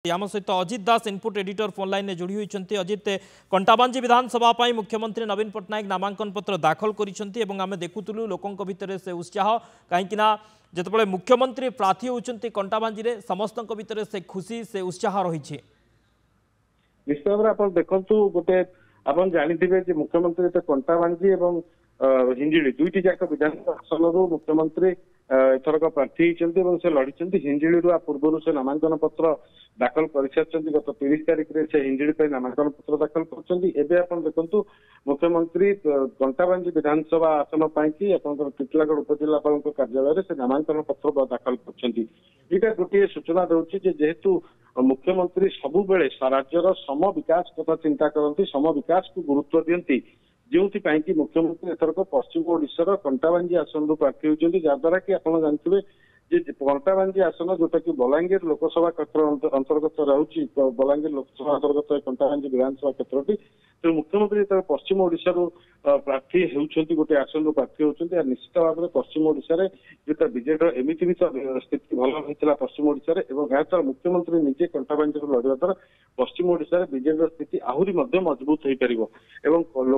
आम सहित अजित दास input editor phone line जोड़ी होती। अजित, कंटाबांजी विधानसभा मुख्यमंत्री नवीन पट्टनायक नामांकन पत्र दाखल करें देखुलु लोकों भितर से उत्साह कहीं जिते मुख्यमंत्री प्रार्थी होती कंटाबांजी रे समस्त भितर से खुशी से उत्साह रही। निश्चित भाव में आप देखु गोटे आप जानी मुख्यमंत्री कंटाबांजी और हिंजिड़ी दुईटी जाक विधानसभा आसन मुख्यमंत्री एथरक प्रार्थी होती से लड़ी। हिंजिड़ी पूर्व से नामांकन पत्र दाखल कर गत 30 तारिख में से हिंजिड़ी नामांकन पत्र दाखल कर देखु मुख्यमंत्री कंटाबांजी विधानसभा आसन पर टिटलागढ़ उपजिलापाल कार्यालय से नामांकन पत्र दाखल कर गोटे सूचना दूसरी जेहेतु मुख्यमंत्री सबु बेले राज्यर सम विकास कथा चिंता करती सम विकास को गुरुत्व दियंती जो मुख्यमंत्री एथरक पश्चिम ओडिशार कंटाबांजी आसन प्रार्थी होती जहाद्वारा कि आप जानते कंटाबांजी आसन जोटा कि बलांगीर लोकसभा क्षेत्र अंतर्गत रही बलांगीर लोकसभा अंतर्गत कंटाबांजी विधानसभा क्षेत्र तो मुख्यमंत्री पश्चिम ओडिशा प्रार्थी होती गोटे आसन प्रार्थी होती निश्चित भाव में पश्चिम ओडिशा जो बीजेडी एमती भी स्थिति भल होता पश्चिम ओडिशा मुख्यमंत्री निजे कंटाबांजी लड़वा द्वारा पश्चिम ओडिशा बीजेडी स्थिति आहरी मजबूत हो पार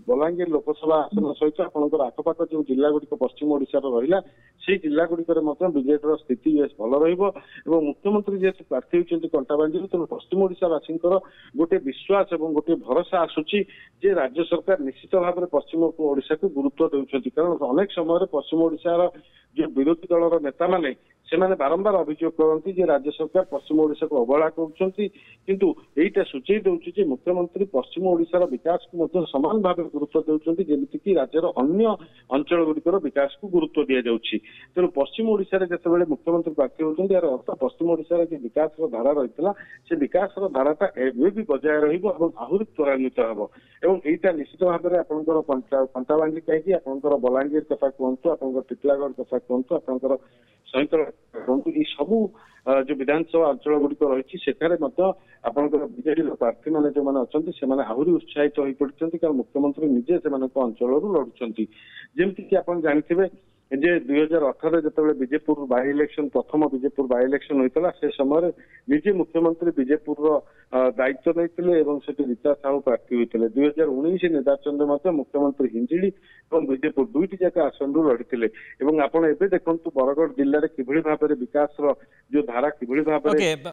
बलांगीर लोकसभा आसन सहित आपंकर आखपाख जो जिला गुड़िक पश्चिम ओडिशा रहा से जिला गुड़िकर बीजेडी स्थिति बेस भल रहा मुख्यमंत्री जेहेतु प्रार्थी होती कंटाबांजी तेणु पश्चिम ओडिशावासी गोटे विश्वास और गोटे भरोसा आसूची जे राज्य सरकार निश्चित भाव में पश्चिम ओडिशा को गुरुत्व देउछंती कारण अनेक समय पश्चिम ओडिशार जो विरोधी दलर नेता माने सेमाने बारंबार अभियोग करती जे राज्य सरकार पश्चिम ओडिशा को अवहेला करुछंती किंतु एटा सूचई देउछि जे मुख्यमंत्री पश्चिम ओडिशार विकास को मध्य समान भाव गुरुत्व देउछंती जेमिति कि राज्यर अन्य अंचल गुड़िकर विकास को गुरुत्व दिया जाउछि तेणु पश्चिम ओडिशा रे जतबेले मुख्यमंत्री प्रार्थी होउछंती यार अर्थ पश्चिम ओडिशा रे जे विकास धारा रहितला से विकास धाराटा एबे भी बजाय रहिबो एवं आहुरी त्वरान्वित हबो एवं एटा निश्चित भाव में आपनकर कंटाबांजी कहीं आपनकर बलांगीर कथा कहतु आपनकर टिटलागढ़ कथा कहतु आपनकर सहित कहतु ये सबू जो विधानसभा अंचल गुड़िक रही आपंकर बीजेडी प्रार्थी मैंने जो मैंने अच्छा से आहरी उत्साहित हो पड़ते कारण मुख्यमंत्री निजे से अंचल लड़ुंट जमीक आप जानते जे 2018 जो बीजेपुर बाई इलेक्शन प्रथम बीजेपुर बाई इलेक्शन होता से समय निजे मुख्यमंत्री बीजेपुर दायित्व नहीं रीता साहू प्रार्थी होते 2019 निर्वाचन में मुख्यमंत्री हिंजिड़ी और बीजेपुर दुईटी जाक आसन लड़ी आपड़ एवं देखु बरगढ़ जिले में कि भाव में विकास जो धारा कि भाव में